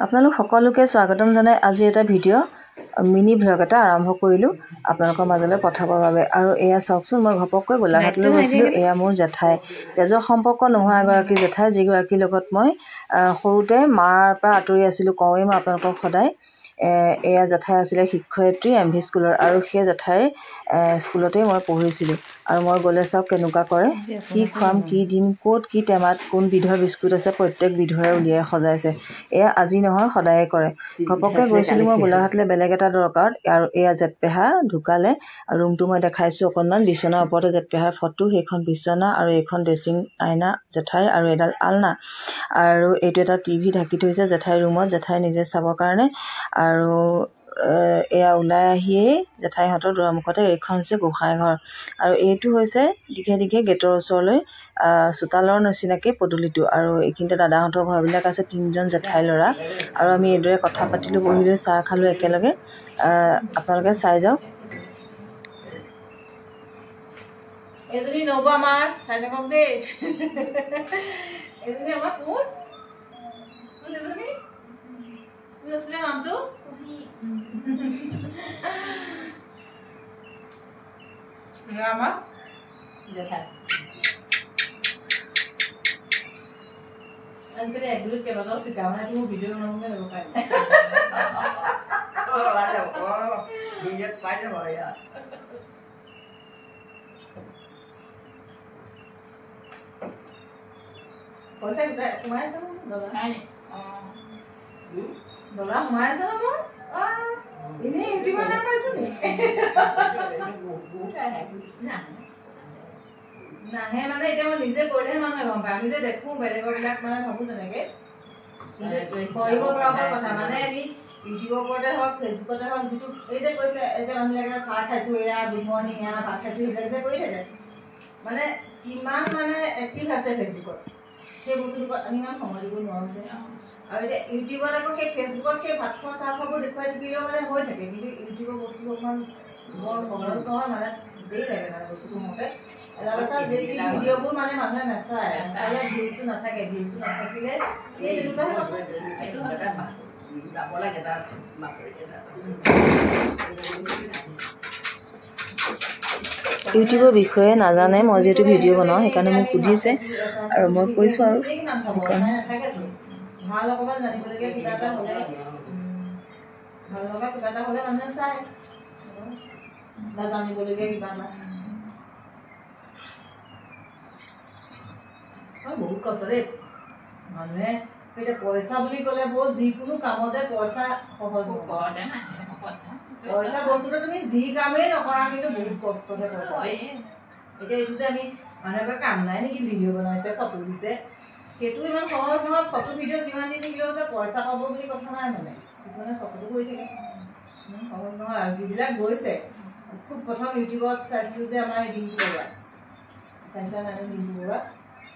আপোনালোক সকলোকে স্বাগতম জনাই আজি এটা ভিডিঅ' মিনি ভ্লগ এটা আৰম্ভ কৰিলোঁ আপোনালোকৰ মাজলৈ পঠাবৰ বাবে। আৰু এয়া চাওকচোন, মই ঘপককৈ গোলাঘাটলৈ গৈছিলোঁ। এয়া মোৰ জেঠাই, তেজৰ সম্পৰ্ক নোহোৱা এগৰাকী জেঠাই, যিগৰাকীৰ লগত মই সৰুতে মাৰ পৰা আঁতৰি আছিলোঁ, কওঁৱেই মই আপোনালোকক সদায়। এয়া জেঠাই আছিলে শিক্ষয়িত্ৰী MV স্কুলৰ, আৰু সেই জেঠাইৰ স্কুলতেই মই পঢ়িছিলোঁ। আৰু মই গ'লে চাওক কেনেকুৱা কৰে, কি খুৱাম কি দিম, ক'ত কি টেমাত কোন বিধৰ বিস্কুট আছে প্ৰত্যেক বিধৰে উলিয়াই সজাইছে। এয়া আজি নহয় সদায়ে কৰে। ঘপককৈ গৈছিলোঁ মই গোলাঘাটলৈ বেলেগ এটা দৰকাৰত, আৰু এয়া জেঠপেহা ঢুকালে। আৰু ৰুমটো মই দেখাইছোঁ অকণমান, বিচনাৰ ওপৰতে জেঠপেহাৰ ফটো, সেইখন বিচনা আৰু এইখন ড্ৰেছিং আইনা জেঠাই, আৰু এডাল আলনা, আৰু এইটো এটা TV ঢাকি থৈছে জেঠাইৰ ৰুমত, জেঠাই নিজে চাবৰ কাৰণে। আৰু এয়া ওলাই আহিয়েই জেঠাইহঁতৰ দুৱাৰমুখতে এইখন হৈছে গোঁসাই ঘৰ, আৰু এইটো হৈছে দীঘে দীঘে গেটৰ ওচৰলৈ চোতালৰ নিচিনাকৈ পদূলিটো। আৰু এইখিনিতে দাদাহঁতৰ ঘৰবিলাক আছে, 3জন জেঠাই ল'ৰা। আৰু আমি এইদৰে কথা পাতিলোঁ, বহিলোঁ, চাহ খালোঁ একেলগে। আপোনালোকে চাই যাওক। এজনী নব আমাৰ চাই থাকক দেই। এজনী আমাৰ কোন এজনী কোন আছিলে নামটো? আমাৰ জেঠাই। আজিকালি এগুলিত কেইবাটাও চিকা, মানে তুমি ভিডিঅ' বনাবলৈ ল'ব পাৰিম। ভিডিঅ'ত পাই যাব ইয়াত। পইচা সোমাই আছে ন ডলাৰ? ডলাৰ সোমাই আছে ন মোৰ? এনেই ইউটিউবৰ নাম পাইছো নি? নাহে মানে এতিয়া মই নিজে কৰিলেহে মানুহে গম পায়। আমি যে দেখো বেলেগৰ বিলাক মানে ভাবো তেনেকে কৰিব পৰা কথা। মানে আমি ইউটিউবৰ ওপৰতে হওক, ফেচবুকতে হওক, যিটো এই যে কৈছে এই যে মানুহবিলাকে চাহ খাইছো, এয়া গুড মৰ্ণিং, এয়া ভাত খাইছো, সেইবিলাক যে কৰি থাকে, মানে কিমান মানে এক্টিভ আছে ফেচবুকত, সেই বস্তুটোত আমি ইমান সময় দিব নোৱাৰো যে। আৰু এতিয়া ইউটিউবত আকৌ সেই ফেচবুকত সেই ভাত খোৱা চাহ খোৱাবোৰ দেখুৱাই থাকিলেও মানে হৈ থাকে, কিন্তু ইউটিউবৰ বস্তুটো অকণমান বৰ সহজ নহয়, মানে দেৰি লাগে মানে বস্তুটো হওঁতে। ভিডিঅ'বোৰ মানে মানুহে নাচায়, নাচালে ভিউজটো নাথাকে, ভিউজটো নাথাকিলে এই তেনেকুৱাহে যাব লাগে তাত। ইউটিউবৰ বিষয়ে নাজানে, মই যিহেতু ভিডিঅ' বনাওঁ সেইকাৰণে মোক সুধিছে, আৰু মই কৈছোঁ আৰু ভাল অকণমান জানিবলগীয়া কিবা এটা হ'লে, ভাল লগা কিবা এটা হ'লে মানুহে চায়, বা জানিবলগীয়া কিবা এটা। বহুত কষ্ট দেই। মানুহে এতিয়া পইচা বুলি ক'লে বৰ যিকোনো কামতে পইচা সহজ ঘৰতে নাহে। পইচা বস্তুটো তুমি যি কামেই নকৰা কিন্তু বহুত কষ্টতে পইচা। এতিয়া এইটো যে আমি মানুহে কাম নাই নেকি, ভিডিঅ' বনাইছে, ফটো দিছে, সেইটো ইমান সহজ নহয়। ফটো ভিডিঅ' যিমান দি থাকিলেও যে পইচা পাব বুলি কথা নাই, মানে কিছুমানে চকুটো কৰি থাকে, সহজ নহয়। আৰু যিবিলাক গৈছে, খুব প্ৰথম ইউটিউবত চাইছিলোঁ যে আমাৰ ডিম্পু বৰুৱা, চাইছা নাই ডিম্পু বৰুৱা?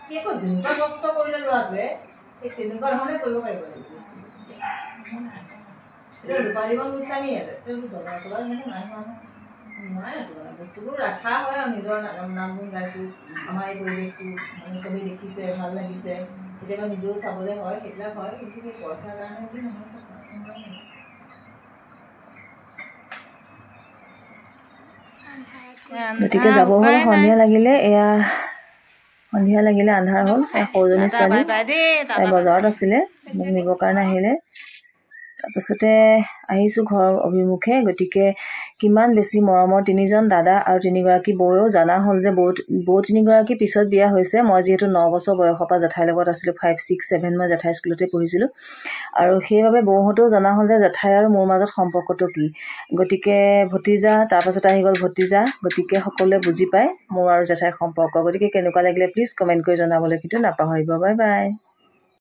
সি আকৌ যেনেকুৱা কষ্ট কৰিলে ল'ৰাটোৱে, সেই তেনেকুৱা ধৰণে কৰিব পাৰিব লাগিব বস্তুটো। এতিয়া ৰূপালীবন গোস্বামী আছে, তেওঁ ডলাৰ চলাৰ এনেকৈ নাই হোৱা নাই, মানে বস্তুবোৰ ৰখা হয়। আৰু নিজৰ নাম গুণ গাইছোঁ, আমাৰ এই পৰিৱেশটো মানে চবেই দেখিছে, ভাল লাগিছে, কেতিয়াবা নিজেও চাবলৈ হয়, সেইবিলাক হয়। কিন্তু সেই পইচাৰ কাৰণে বুলি নহয়, গতিকে যাব হ'ল। সন্ধিয়া লাগিলে, এয়া সন্ধিয়া লাগিলে, আন্ধাৰ হ'ল। সৰুজনী ছোৱালী তাই বজাৰত আছিলে, মোক নিবৰ কাৰণে আহিলে। তাৰপাছতে আহিছোঁ ঘৰৰ অভিমুখে। গতিকে কিমান বেছি মৰমৰ 3জন দাদা আৰু 3গৰাকী বৌও জনা হ'ল যে বৌ 3গৰাকী পিছত বিয়া হৈছে। মই যিহেতু 9 বছৰ বয়সৰ পৰা জেঠাইৰ লগত আছিলোঁ, 5, 6, 7 মই জেঠাই স্কুলতে পঢ়িছিলোঁ, আৰু সেইবাবে বৌহঁতেও জনা হ'ল যে জেঠাই আৰু মোৰ মাজত সম্পৰ্কটো কি। গতিকে ভতিজা, তাৰপাছত আহি গ'ল ভতিজা। গতিকে সকলোৱে বুজি পায় মোৰ আৰু জেঠাইৰ সম্পৰ্ক। গতিকে কেনেকুৱা লাগিলে প্লিজ কমেণ্ট কৰি জনাবলৈ কিন্তু নাপাহৰিব। Bye bye.